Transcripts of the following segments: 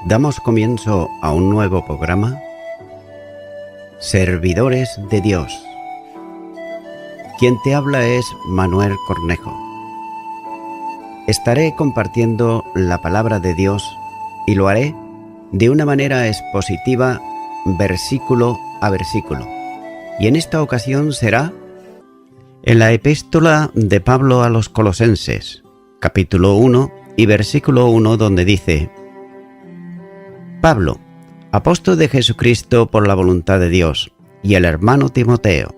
Damos comienzo a un nuevo programa, Servidores de Dios. Quien te habla es Manuel Cornejo. Estaré compartiendo la palabra de Dios y lo haré de una manera expositiva, versículo a versículo. Y en esta ocasión será en la epístola de Pablo a los Colosenses, capítulo 1 y versículo 1, donde dice: Pablo, apóstol de Jesucristo por la voluntad de Dios, y el hermano Timoteo.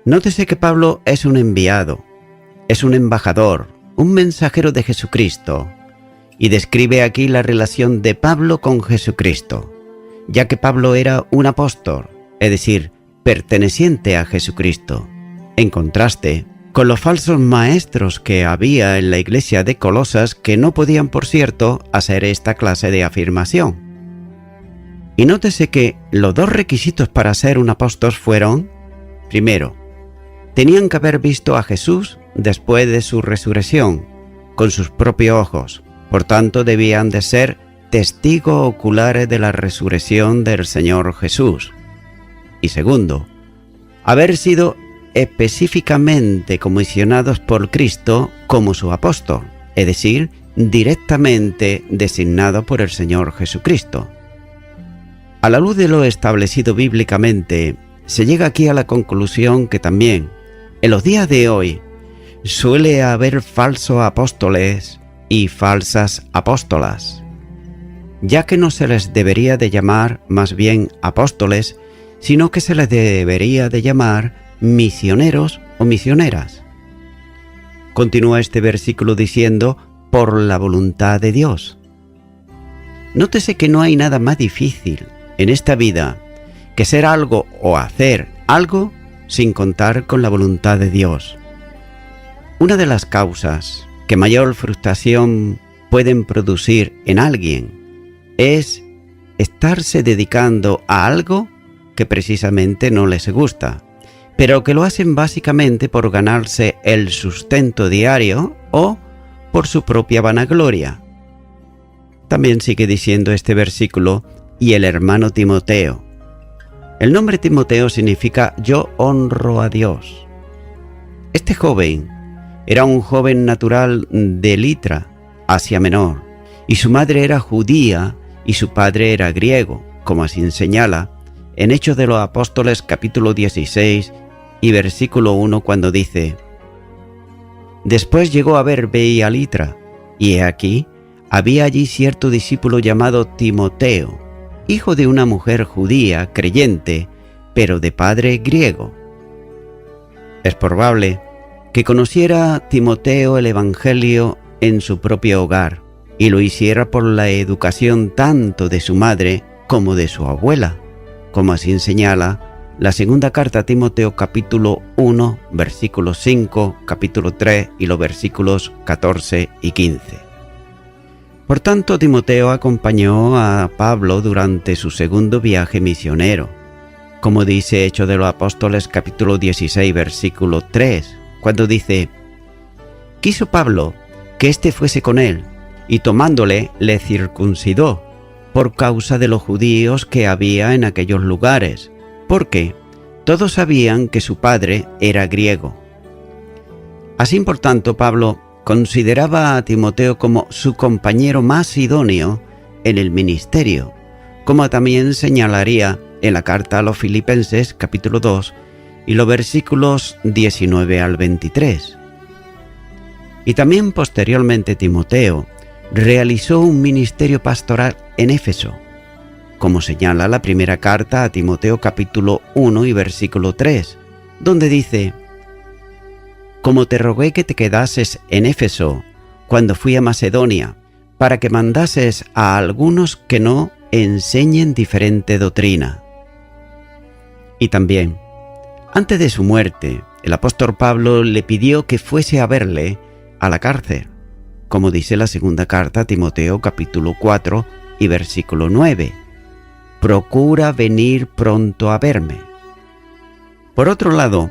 Nótese que Pablo es un enviado, es un embajador, un mensajero de Jesucristo, y describe aquí la relación de Pablo con Jesucristo, ya que Pablo era un apóstol, es decir, perteneciente a Jesucristo, en contraste con los falsos maestros que había en la iglesia de Colosas, que no podían, por cierto, hacer esta clase de afirmación. Y nótese que los dos requisitos para ser un apóstol fueron: primero, tenían que haber visto a Jesús después de su resurrección, con sus propios ojos, por tanto debían de ser testigos oculares de la resurrección del Señor Jesús. Y segundo, haber sido específicamente comisionados por Cristo como su apóstol, es decir, directamente designado por el Señor Jesucristo. A la luz de lo establecido bíblicamente, se llega aquí a la conclusión que también, en los días de hoy, suele haber falsos apóstoles y falsas apóstolas, ya que no se les debería de llamar más bien apóstoles, sino que se les debería de llamar misioneros o misioneras. Continúa este versículo diciendo: por la voluntad de Dios. Nótese que no hay nada más difícil en esta vida que ser algo o hacer algo sin contar con la voluntad de Dios. Una de las causas que mayor frustración pueden producir en alguien es estarse dedicando a algo que precisamente no les gusta, pero que lo hacen básicamente por ganarse el sustento diario o por su propia vanagloria. También sigue diciendo este versículo: y el hermano Timoteo. El nombre Timoteo significa yo honro a Dios. Este joven era un joven natural de Litra, Asia Menor, y su madre era judía y su padre era griego, como así señala en Hechos de los Apóstoles capítulo 16 y versículo 1, cuando dice: después llegó a Derbe y a Litra, y he aquí, había allí cierto discípulo llamado Timoteo, hijo de una mujer judía creyente, pero de padre griego. Es probable que conociera Timoteo el Evangelio en su propio hogar, y lo hiciera por la educación tanto de su madre como de su abuela, como así señala la segunda carta a Timoteo capítulo 1, versículos 5, capítulo 3 y los versículos 14 y 15. Por tanto, Timoteo acompañó a Pablo durante su segundo viaje misionero, como dice Hechos de los Apóstoles capítulo 16, versículo 3, cuando dice: quiso Pablo que éste fuese con él, y tomándole le circuncidó, por causa de los judíos que había en aquellos lugares, porque todos sabían que su padre era griego. Así, por tanto, Pablo consideraba a Timoteo como su compañero más idóneo en el ministerio, como también señalaría en la carta a los Filipenses, capítulo 2, y los versículos 19 al 23. Y también posteriormente Timoteo realizó un ministerio pastoral en Éfeso, como señala la primera carta a Timoteo capítulo 1 y versículo 3, donde dice: como te rogué que te quedases en Éfeso cuando fui a Macedonia, para que mandases a algunos que no enseñen diferente doctrina. Y también, antes de su muerte, el apóstol Pablo le pidió que fuese a verle a la cárcel, como dice la segunda carta a Timoteo capítulo 4 y versículo 9. Procura venir pronto a verme. Por otro lado,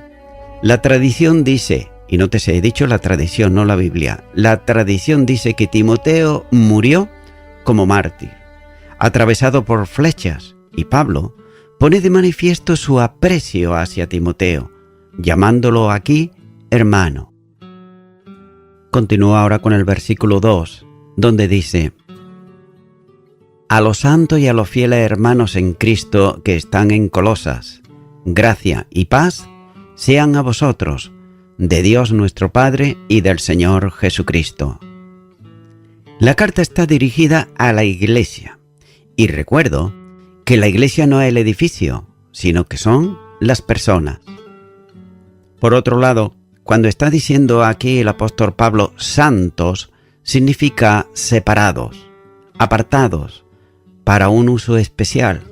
la tradición dice, y nótese, he dicho la tradición, no la Biblia, la tradición dice que Timoteo murió como mártir, atravesado por flechas, y Pablo pone de manifiesto su aprecio hacia Timoteo, llamándolo aquí hermano. Continúa ahora con el versículo 2, donde dice: a los santos y a los fieles hermanos en Cristo que están en Colosas, gracia y paz sean a vosotros, de Dios nuestro Padre y del Señor Jesucristo. La carta está dirigida a la iglesia, y recuerdo que la iglesia no es el edificio, sino que son las personas. Por otro lado, cuando está diciendo aquí el apóstol Pablo santos, significa separados, apartados, para un uso especial,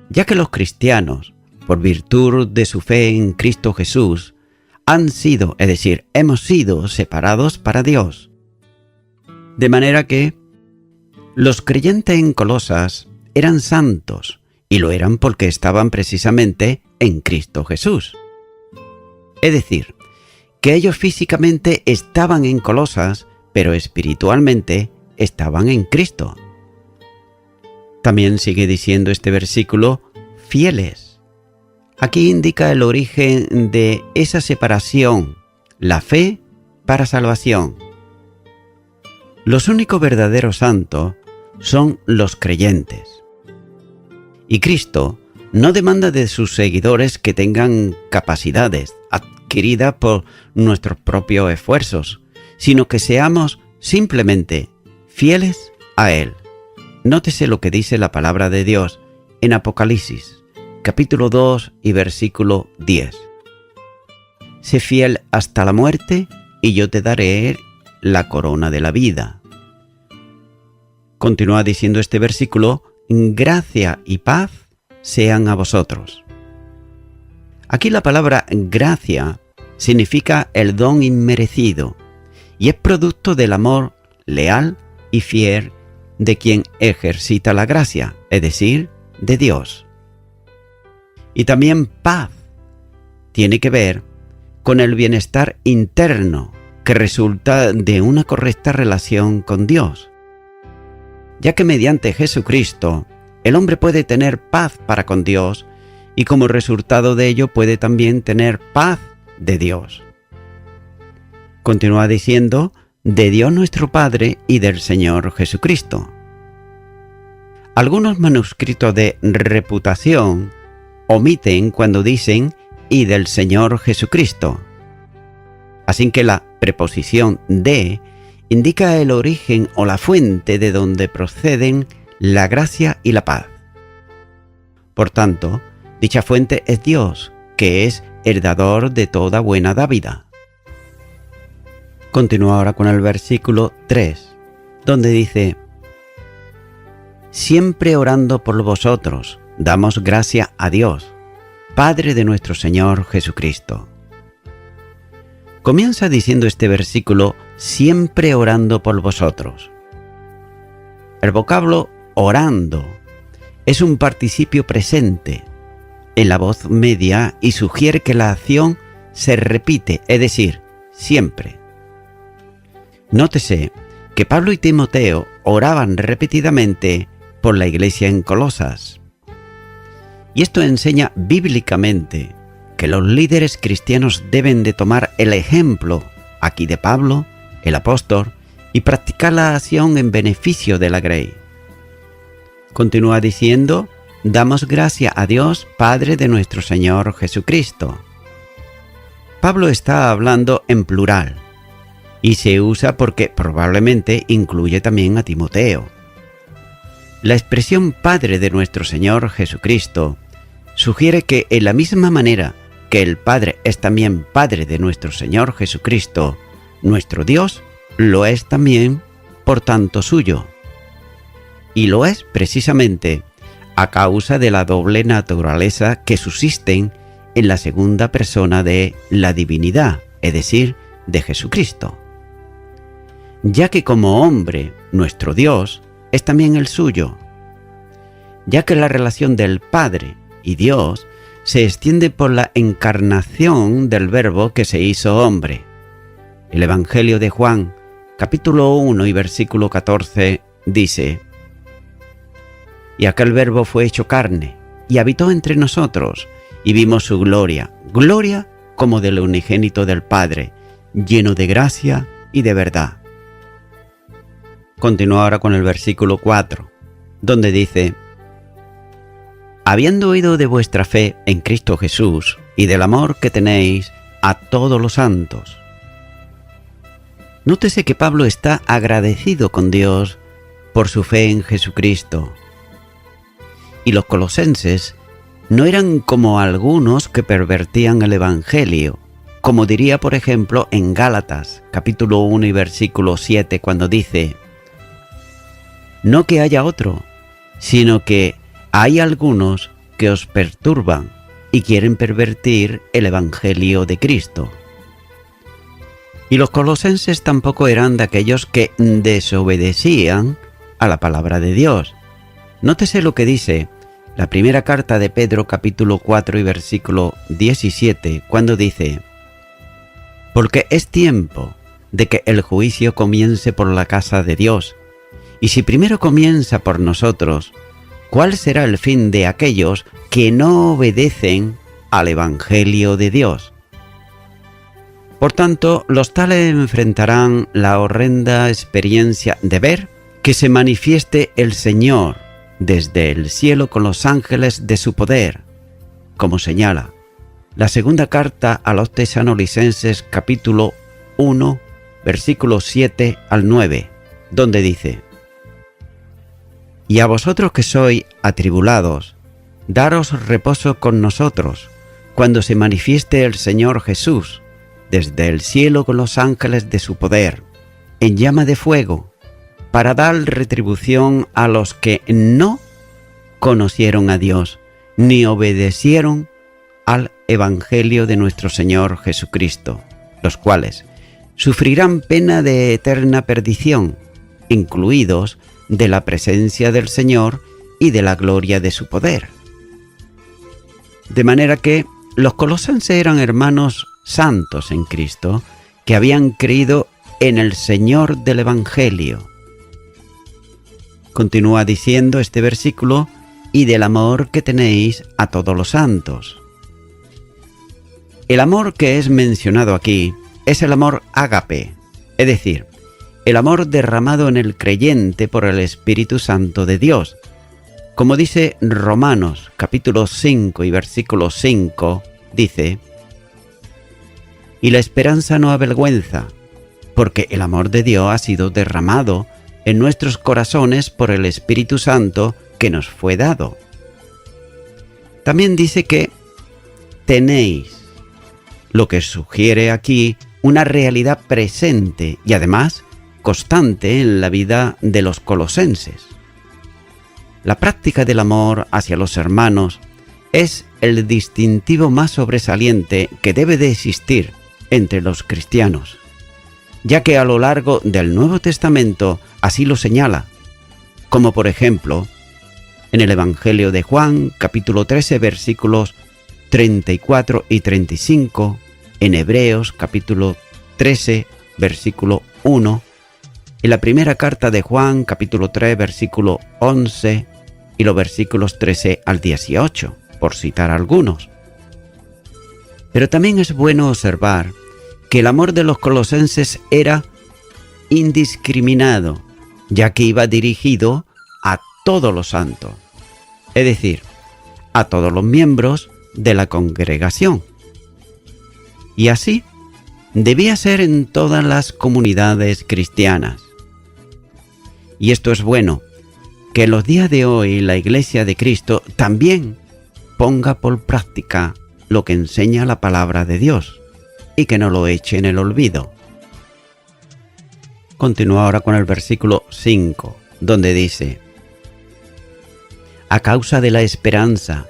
ya que los cristianos, por virtud de su fe en Cristo Jesús, han sido, es decir, hemos sido separados para Dios. De manera que los creyentes en Colosas eran santos, y lo eran porque estaban precisamente en Cristo Jesús. Es decir, que ellos físicamente estaban en Colosas, pero espiritualmente estaban en Cristo. También sigue diciendo este versículo, fieles. Aquí indica el origen de esa separación, la fe para salvación. Los únicos verdaderos santos son los creyentes. Y Cristo no demanda de sus seguidores que tengan capacidades adquiridas por nuestros propios esfuerzos, sino que seamos simplemente fieles a Él. Nótese lo que dice la palabra de Dios en Apocalipsis, capítulo 2 y versículo 10. Sé fiel hasta la muerte y yo te daré la corona de la vida. Continúa diciendo este versículo, gracia y paz sean a vosotros. Aquí la palabra gracia significa el don inmerecido y es producto del amor leal y fiel de quien ejercita la gracia, es decir, de Dios. Y también paz tiene que ver con el bienestar interno que resulta de una correcta relación con Dios, ya que mediante Jesucristo el hombre puede tener paz para con Dios y como resultado de ello puede también tener paz de Dios. Continúa diciendo, de Dios nuestro Padre y del Señor Jesucristo. Algunos manuscritos de reputación omiten cuando dicen y del Señor Jesucristo. Así que la preposición de indica el origen o la fuente de donde proceden la gracia y la paz. Por tanto, dicha fuente es Dios, que es el dador de toda buena dávida. Continúa ahora con el versículo 3, donde dice: siempre orando por vosotros, damos gracia a Dios, Padre de nuestro Señor Jesucristo. Comienza diciendo este versículo, siempre orando por vosotros. El vocablo orando es un participio presente en la voz media y sugiere que la acción se repite, es decir, siempre. Nótese que Pablo y Timoteo oraban repetidamente por la iglesia en Colosas. Y esto enseña bíblicamente que los líderes cristianos deben de tomar el ejemplo aquí de Pablo, el apóstol, y practicar la acción en beneficio de la grey. Continúa diciendo, damos gracia a Dios, Padre de nuestro Señor Jesucristo. Pablo está hablando en plural, y se usa porque probablemente incluye también a Timoteo. La expresión Padre de nuestro Señor Jesucristo sugiere que en la misma manera que el Padre es también Padre de nuestro Señor Jesucristo, nuestro Dios lo es también, por tanto, suyo. Y lo es precisamente a causa de la doble naturaleza que subsisten en la segunda persona de la divinidad, es decir, de Jesucristo. ya que como hombre, nuestro Dios es también el suyo, ya que la relación del Padre y Dios se extiende por la encarnación del Verbo que se hizo hombre. El Evangelio de Juan, capítulo 1 y versículo 14, dice: Y aquel Verbo fue hecho carne, y habitó entre nosotros, y vimos su gloria, gloria como del unigénito del Padre, lleno de gracia y de verdad. Continúa ahora con el versículo 4, donde dice: Habiendo oído de vuestra fe en Cristo Jesús y del amor que tenéis a todos los santos. Nótese que Pablo está agradecido con Dios por su fe en Jesucristo. Y los colosenses no eran como algunos que pervertían el Evangelio, como diría por ejemplo en Gálatas, capítulo 1 y versículo 7, cuando dice: No que haya otro, sino que hay algunos que os perturban y quieren pervertir el Evangelio de Cristo. Y los colosenses tampoco eran de aquellos que desobedecían a la palabra de Dios. Nótese lo que dice la primera carta de Pedro, capítulo 4 y versículo 17, cuando dice: Porque es tiempo de que el juicio comience por la casa de Dios, y si primero comienza por nosotros, ¿cuál será el fin de aquellos que no obedecen al Evangelio de Dios? Por tanto, los tales enfrentarán la horrenda experiencia de ver que se manifieste el Señor desde el cielo con los ángeles de su poder, como señala la segunda carta a los Tesalonicenses, capítulo 1, versículos 7 al 9, donde dice: Y a vosotros que sois atribulados, daros reposo con nosotros, cuando se manifieste el Señor Jesús, desde el cielo con los ángeles de su poder, en llama de fuego, para dar retribución a los que no conocieron a Dios, ni obedecieron al Evangelio de nuestro Señor Jesucristo, los cuales sufrirán pena de eterna perdición, incluidos de la presencia del Señor y de la gloria de su poder. De manera que los colosenses eran hermanos santos en Cristo, que habían creído en el Señor del Evangelio. Continúa diciendo este versículo: y del amor que tenéis a todos los santos. El amor que es mencionado aquí es el amor ágape, es decir, el amor derramado en el creyente por el Espíritu Santo de Dios. Como dice Romanos capítulo 5 y versículo 5, dice: Y la esperanza no avergüenza, porque el amor de Dios ha sido derramado en nuestros corazones por el Espíritu Santo que nos fue dado. También dice que tenéis, lo que sugiere aquí una realidad presente y además constante en la vida de los colosenses. La práctica del amor hacia los hermanos es el distintivo más sobresaliente que debe de existir entre los cristianos, ya que a lo largo del Nuevo Testamento así lo señala, como por ejemplo en el Evangelio de Juan, capítulo 13, versículos 34 y 35, en Hebreos, capítulo 13, versículo 1, en la primera carta de Juan, capítulo 3, versículo 11, y los versículos 13 al 18, por citar algunos. Pero también es bueno observar que el amor de los colosenses era indiscriminado, ya que iba dirigido a todos los santos, es decir, a todos los miembros de la congregación. Y así debía ser en todas las comunidades cristianas. Y esto es bueno, que en los días de hoy la Iglesia de Cristo también ponga por práctica lo que enseña la palabra de Dios y que no lo eche en el olvido. Continúa ahora con el versículo 5, donde dice: a causa de la esperanza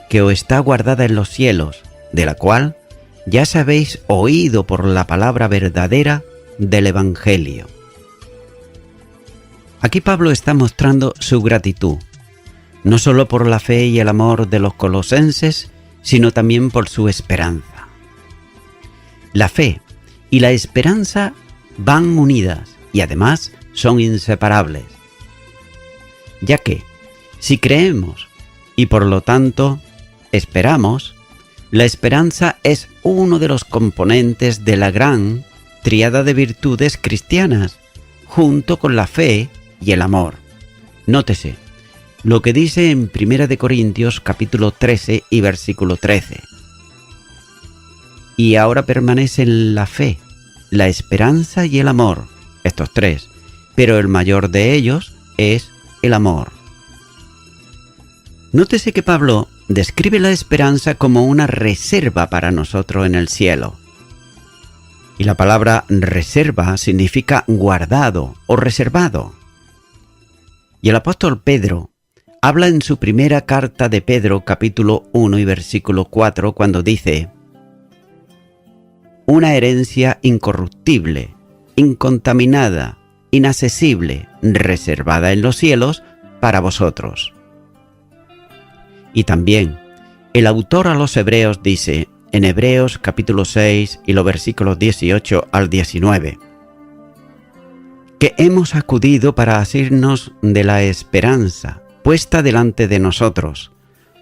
que os está guardada en los cielos, de la cual ya sabéis oído por la palabra verdadera del Evangelio. Aquí Pablo está mostrando su gratitud, no solo por la fe y el amor de los colosenses, sino también por su esperanza. La fe y la esperanza van unidas y además son inseparables, ya que si creemos y por lo tanto esperamos, la esperanza es uno de los componentes de la gran tríada de virtudes cristianas, junto con la fe y el amor. Nótese lo que dice en 1 de Corintios capítulo 13 y versículo 13. Y ahora permanecen la fe, la esperanza y el amor, estos tres, pero el mayor de ellos es el amor. Nótese que Pablo describe la esperanza como una reserva para nosotros en el cielo. Y la palabra reserva significa guardado o reservado. Y el apóstol Pedro habla en su primera carta de Pedro, capítulo 1 y versículo 4, cuando dice: una herencia incorruptible, incontaminada, inaccesible, reservada en los cielos para vosotros. Y también el autor a los Hebreos dice en Hebreos capítulo 6 y los versículos 18 al 19, que hemos acudido para asirnos de la esperanza puesta delante de nosotros,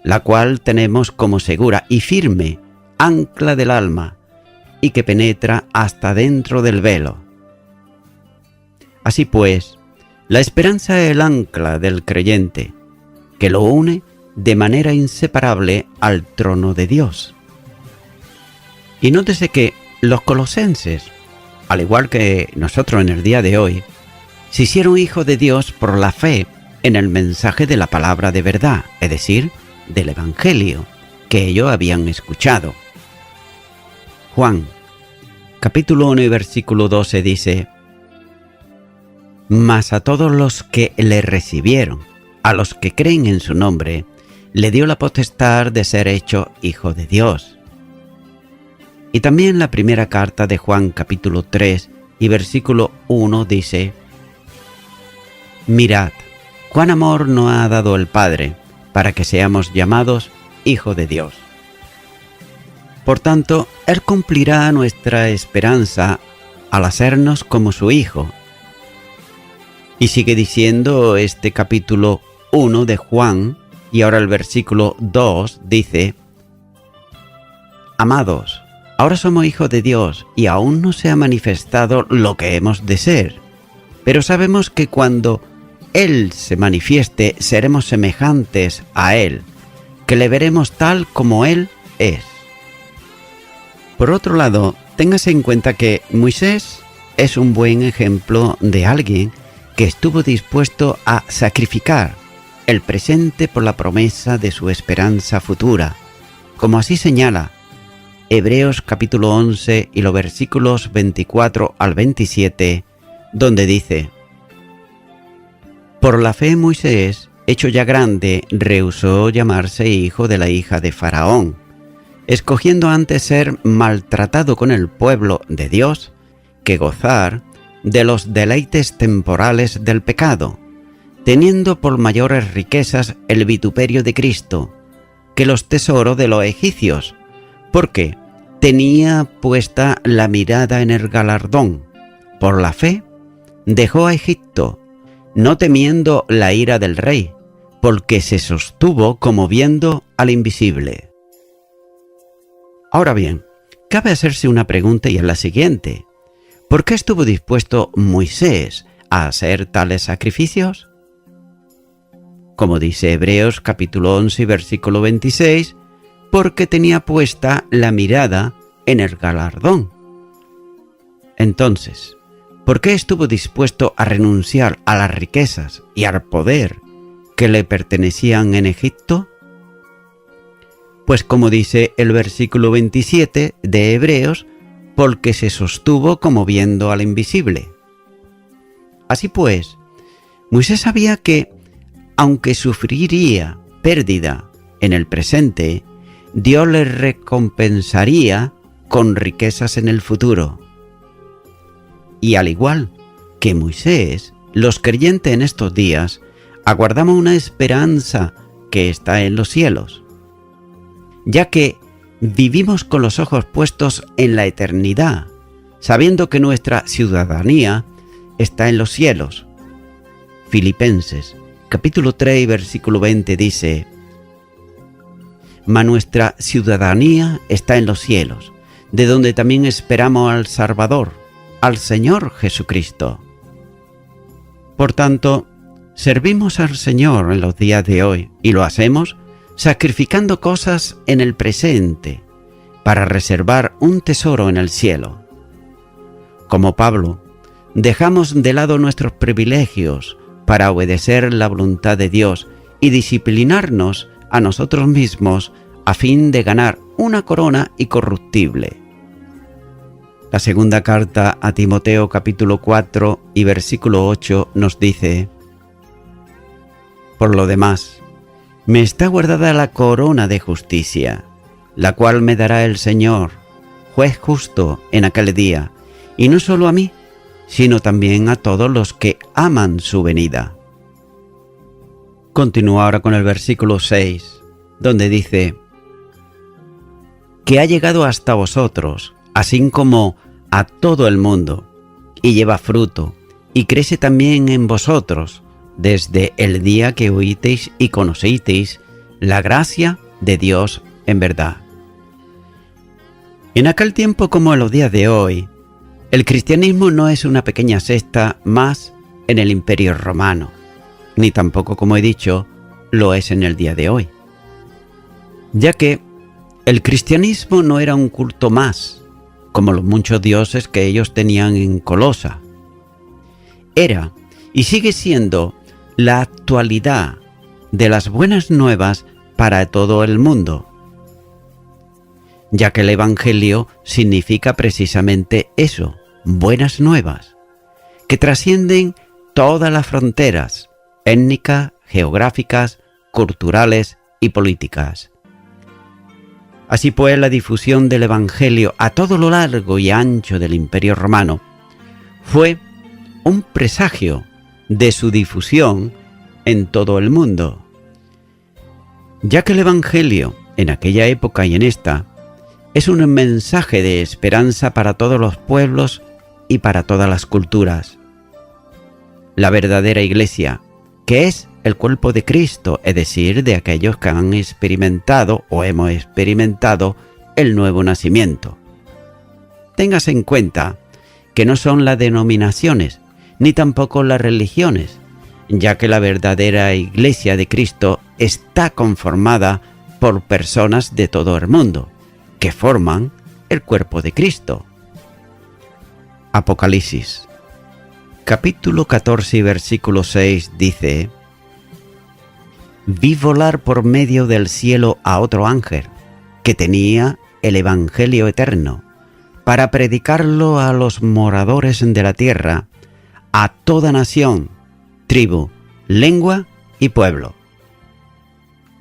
la cual tenemos como segura y firme ancla del alma, y que penetra hasta dentro del velo. Así pues, la esperanza es el ancla del creyente, que lo une de manera inseparable al trono de Dios. Y nótese que los colosenses, al igual que nosotros en el día de hoy, se hicieron hijos de Dios por la fe en el mensaje de la palabra de verdad, es decir, del Evangelio, que ellos habían escuchado. Juan, capítulo 1 y versículo 12 dice: mas a todos los que le recibieron, a los que creen en su nombre, le dio la potestad de ser hecho hijo de Dios. Y también la primera carta de Juan capítulo 3 y versículo 1 dice: mirad, cuán amor nos ha dado el Padre, para que seamos llamados hijos de Dios. Por tanto, Él cumplirá nuestra esperanza al hacernos como su Hijo. Y sigue diciendo este capítulo 1 de Juan, y ahora el versículo 2 dice: amados, ahora somos hijos de Dios y aún no se ha manifestado lo que hemos de ser, pero sabemos que cuando Él se manifieste seremos semejantes a Él, que le veremos tal como Él es. Por otro lado, téngase en cuenta que Moisés es un buen ejemplo de alguien que estuvo dispuesto a sacrificar el presente por la promesa de su esperanza futura, como así señala Hebreos capítulo 11 y los versículos 24 al 27, donde dice: por la fe Moisés, hecho ya grande, rehusó llamarse hijo de la hija de Faraón, escogiendo antes ser maltratado con el pueblo de Dios que gozar de los deleites temporales del pecado, teniendo por mayores riquezas el vituperio de Cristo que los tesoros de los egipcios, porque tenía puesta la mirada en el galardón. Por la fe dejó a Egipto, no temiendo la ira del rey, porque se sostuvo como viendo al invisible. Ahora bien, cabe hacerse una pregunta y es la siguiente: ¿por qué estuvo dispuesto Moisés a hacer tales sacrificios? Como dice Hebreos capítulo 11 versículo 26, porque tenía puesta la mirada en el galardón. Entonces, ¿por qué estuvo dispuesto a renunciar a las riquezas y al poder que le pertenecían en Egipto? Pues como dice el versículo 27 de Hebreos, porque se sostuvo como viendo al invisible. Así pues, Moisés sabía que, aunque sufriría pérdida en el presente, Dios le recompensaría con riquezas en el futuro. Y al igual que Moisés, los creyentes en estos días aguardamos una esperanza que está en los cielos, ya que vivimos con los ojos puestos en la eternidad, sabiendo que nuestra ciudadanía está en los cielos. Filipenses, capítulo 3, versículo 20 dice: «Mas nuestra ciudadanía está en los cielos, de donde también esperamos al Salvador, al Señor Jesucristo». Por tanto, servimos al Señor en los días de hoy y lo hacemos sacrificando cosas en el presente para reservar un tesoro en el cielo. Como Pablo, dejamos de lado nuestros privilegios para obedecer la voluntad de Dios y disciplinarnos a nosotros mismos a fin de ganar una corona incorruptible. La segunda carta a Timoteo capítulo 4 y versículo 8 nos dice: «Por lo demás, me está guardada la corona de justicia, la cual me dará el Señor, juez justo en aquel día, y no solo a mí, sino también a todos los que aman su venida». Continúa ahora con el versículo 6, donde dice: «Que ha llegado hasta vosotros, así como a todo el mundo, y lleva fruto, y crece también en vosotros, desde el día que oísteis y conocisteis la gracia de Dios en verdad». En aquel tiempo como en los días de hoy, el cristianismo no es una pequeña secta más en el Imperio Romano, ni tampoco, como he dicho, lo es en el día de hoy, ya que el cristianismo no era un culto más, como los muchos dioses que ellos tenían en Colosa. Era y sigue siendo la actualidad de las buenas nuevas para todo el mundo, ya que el Evangelio significa precisamente eso, buenas nuevas, que trascienden todas las fronteras étnicas, geográficas, culturales y políticas. Así pues, la difusión del Evangelio a todo lo largo y ancho del Imperio Romano fue un presagio de su difusión en todo el mundo, ya que el Evangelio, en aquella época y en esta, es un mensaje de esperanza para todos los pueblos y para todas las culturas. La verdadera Iglesia, que es el cuerpo de Cristo, es decir, de aquellos que han experimentado o hemos experimentado el nuevo nacimiento. Téngase en cuenta que no son las denominaciones, ni tampoco las religiones, ya que la verdadera Iglesia de Cristo está conformada por personas de todo el mundo, que forman el cuerpo de Cristo. Apocalipsis, capítulo 14 y versículo 6 dice: «Vi volar por medio del cielo a otro ángel, que tenía el Evangelio eterno, para predicarlo a los moradores de la tierra, a toda nación, tribu, lengua y pueblo».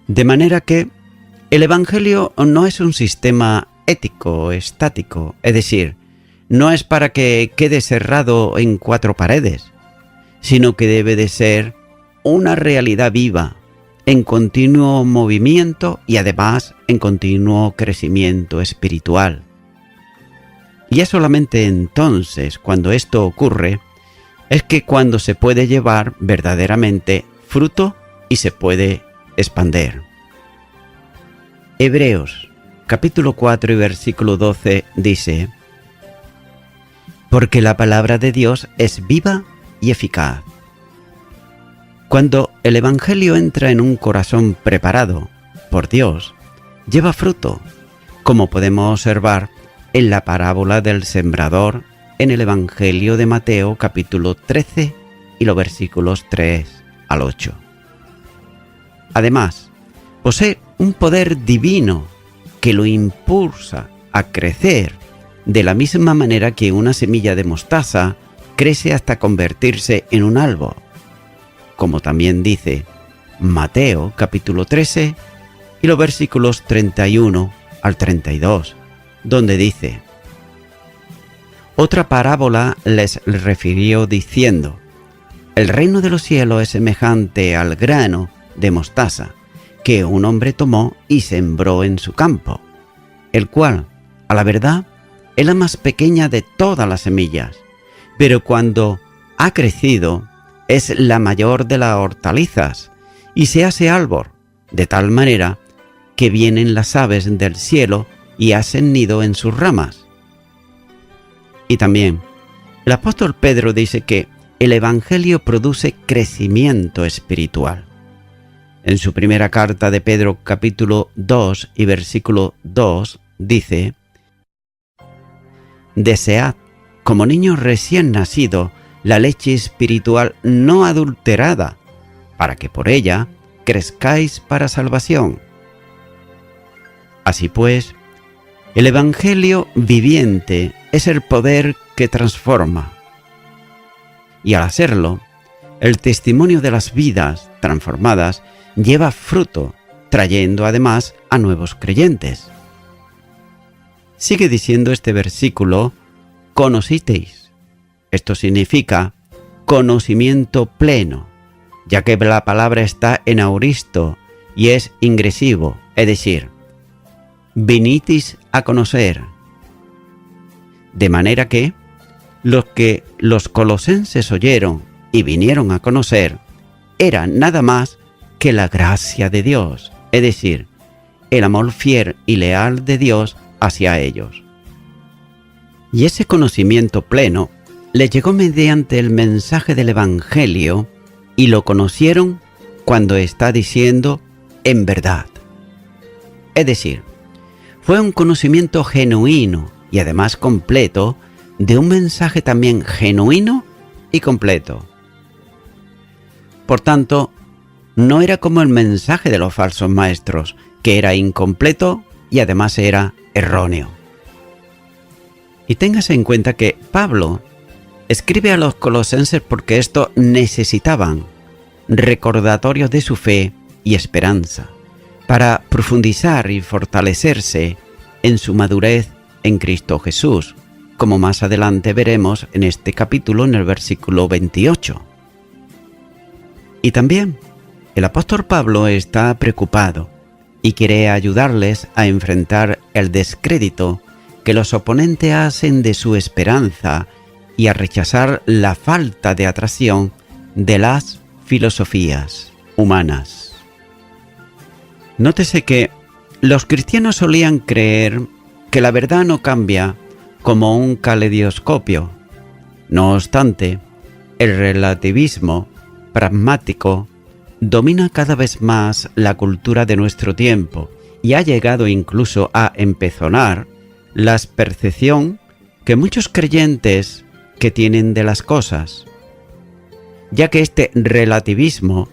De manera que el Evangelio no es un sistema ético estático, es decir, no es para que quede cerrado en cuatro paredes, sino que debe de ser una realidad viva, en continuo movimiento y además en continuo crecimiento espiritual. Y es solamente entonces, cuando esto ocurre, es que cuando se puede llevar verdaderamente fruto y se puede expandir. Hebreos, capítulo 4 y versículo 12 dice: «Porque la palabra de Dios es viva y eficaz». Cuando el Evangelio entra en un corazón preparado por Dios, lleva fruto, como podemos observar en la parábola del sembrador en el Evangelio de Mateo capítulo 13 y los versículos 3 al 8. Además, posee un poder divino que lo impulsa a crecer de la misma manera que una semilla de mostaza crece hasta convertirse en un árbol, como también dice Mateo capítulo 13 y los versículos 31 al 32, donde dice: «Otra parábola les refirió diciendo: el reino de los cielos es semejante al grano de mostaza que un hombre tomó y sembró en su campo, el cual, a la verdad, es la más pequeña de todas las semillas, pero cuando ha crecido es la mayor de las hortalizas y se hace árbol, de tal manera que vienen las aves del cielo y hacen nido en sus ramas. Y también, el apóstol Pedro dice que el Evangelio produce crecimiento espiritual. En su primera carta de Pedro, capítulo 2 y versículo 2, dice: «Desead, como niños recién nacidos, la leche espiritual no adulterada, para que por ella crezcáis para salvación». Así pues, el Evangelio viviente es el poder que transforma. Y al hacerlo, el testimonio de las vidas transformadas lleva fruto, trayendo además a nuevos creyentes. Sigue diciendo este versículo: «Conocisteis». Esto significa conocimiento pleno, ya que la palabra está en auristo y es ingresivo, es decir, vinisteis a conocer. De manera que los colosenses oyeron y vinieron a conocer era nada más que la gracia de Dios, es decir, el amor fiel y leal de Dios hacia ellos. Y ese conocimiento pleno les llegó mediante el mensaje del Evangelio y lo conocieron cuando está diciendo en verdad. Es decir, fue un conocimiento genuino y además completo de un mensaje también genuino y completo. Por tanto, no era como el mensaje de los falsos maestros, que era incompleto y además era erróneo. Y téngase en cuenta que Pablo escribe a los colosenses porque estos necesitaban recordatorios de su fe y esperanza, para profundizar y fortalecerse en su madurez en Cristo Jesús, como más adelante veremos en este capítulo en el versículo 28. Y también el apóstol Pablo está preocupado y quiere ayudarles a enfrentar el descrédito que los oponentes hacen de su esperanza y a rechazar la falta de atracción de las filosofías humanas. Nótese que los cristianos solían creer que la verdad no cambia como un caleidoscopio. No obstante, el relativismo pragmático domina cada vez más la cultura de nuestro tiempo y ha llegado incluso a empezonar la percepción que muchos creyentes que tienen de las cosas, ya que este relativismo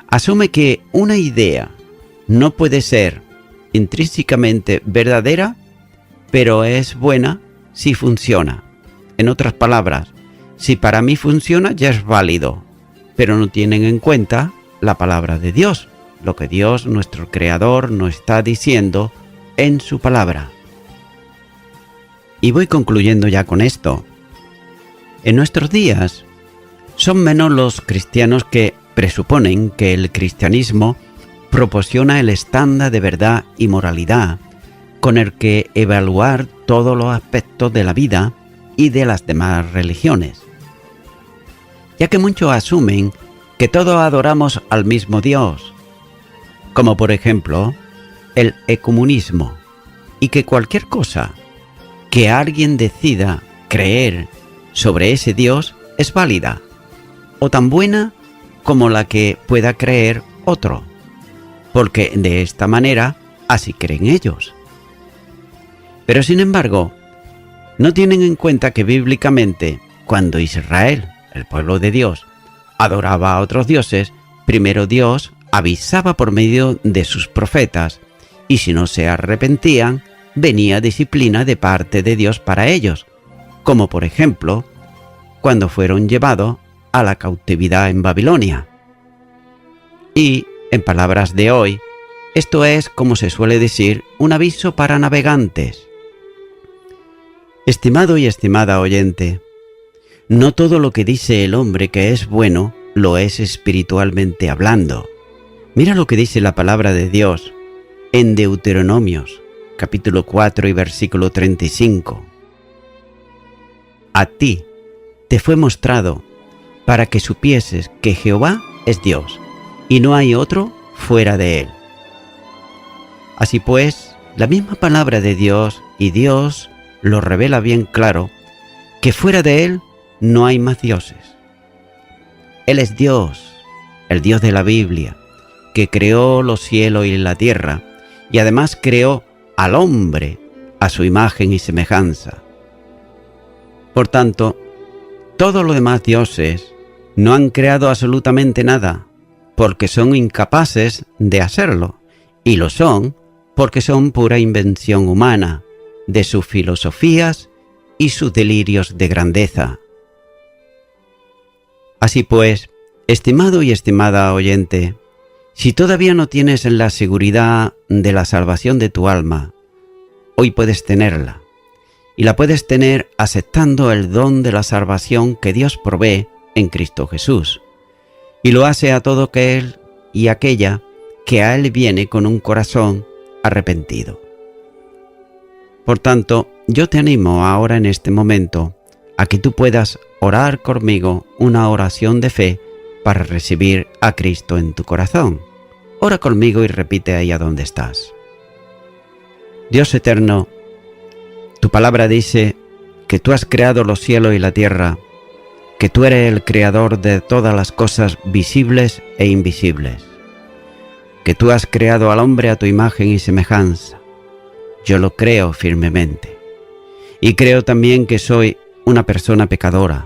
asume que una idea no puede ser intrínsecamente verdadera, pero es buena si funciona. En otras palabras, si para mí funciona ya es válido, pero no tienen en cuenta la palabra de Dios, lo que Dios, nuestro Creador, nos está diciendo en su palabra. Y voy concluyendo ya con esto. En nuestros días, son menos los cristianos que presuponen que el cristianismo proporciona el estándar de verdad y moralidad con el que evaluar todos los aspectos de la vida y de las demás religiones, ya que muchos asumen que todos adoramos al mismo Dios, como por ejemplo el ecumenismo, y que cualquier cosa que alguien decida creer sobre ese Dios es válida, o tan buena como la que pueda creer otro, porque de esta manera así creen ellos. Pero sin embargo, no tienen en cuenta que bíblicamente, cuando Israel, el pueblo de Dios, adoraba a otros dioses, primero Dios avisaba por medio de sus profetas, y si no se arrepentían, venía disciplina de parte de Dios para ellos, como por ejemplo, cuando fueron llevados a la cautividad en Babilonia. Y, en palabras de hoy, esto es, como se suele decir, un aviso para navegantes. Estimado y estimada oyente, No todo lo que dice el hombre que es bueno lo es espiritualmente hablando. Mira lo que dice la palabra de Dios en Deuteronomios, capítulo 4 y versículo 35. A ti te fue mostrado para que supieses que Jehová es Dios y no hay otro fuera de él. Así pues, la misma palabra de Dios, y Dios lo revela bien claro, que fuera de él no hay más dioses. Él es Dios, el Dios de la Biblia, que creó los cielos y la tierra, y además creó al hombre a su imagen y semejanza. Por tanto, todos los demás dioses no han creado absolutamente nada, porque son incapaces de hacerlo, y lo son porque son pura invención humana, de sus filosofías y sus delirios de grandeza. Así pues, estimado y estimada oyente, si todavía no tienes la seguridad de la salvación de tu alma, hoy puedes tenerla, y la puedes tener aceptando el don de la salvación que Dios provee en Cristo Jesús, y lo hace a todo aquel y aquella que a Él viene con un corazón arrepentido. Por tanto, yo te animo ahora en este momento a que tú puedas orar conmigo una oración de fe para recibir a Cristo en tu corazón. Ora conmigo y repite ahí a donde estás. Dios eterno, tu palabra dice que tú has creado los cielos y la tierra, que tú eres el creador de todas las cosas visibles e invisibles, que tú has creado al hombre a tu imagen y semejanza. Yo lo creo firmemente. Y creo también que soy una persona pecadora.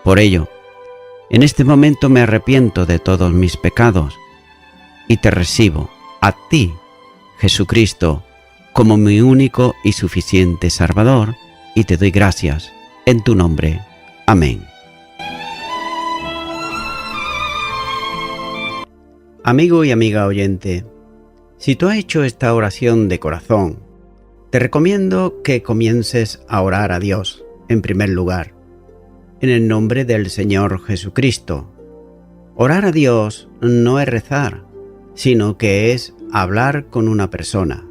Por ello, en este momento me arrepiento de todos mis pecados y te recibo a ti, Jesucristo, como mi único y suficiente Salvador, y te doy gracias en tu nombre. Amén. Amigo y amiga oyente, si tú has hecho esta oración de corazón, te recomiendo que comiences a orar a Dios, en primer lugar, en el nombre del Señor Jesucristo. Orar a Dios no es rezar, sino que es hablar con una persona.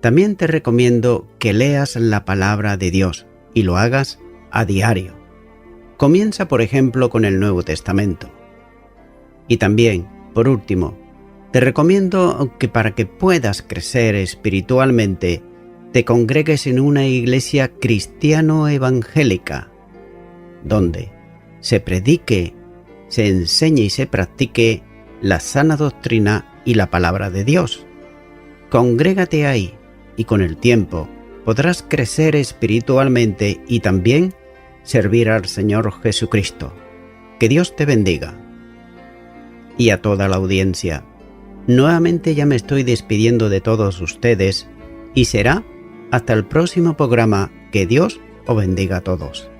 También te recomiendo que leas la palabra de Dios y lo hagas a diario. Comienza, por ejemplo, con el Nuevo Testamento. Y también, por último, te recomiendo que para que puedas crecer espiritualmente, te congregues en una iglesia cristiano-evangélica, donde se predique, se enseñe y se practique la sana doctrina y la palabra de Dios. Congrégate ahí y con el tiempo podrás crecer espiritualmente y también servir al Señor Jesucristo. Que Dios te bendiga. Y a toda la audiencia, nuevamente ya me estoy despidiendo de todos ustedes y será hasta el próximo programa. Que Dios os bendiga a todos.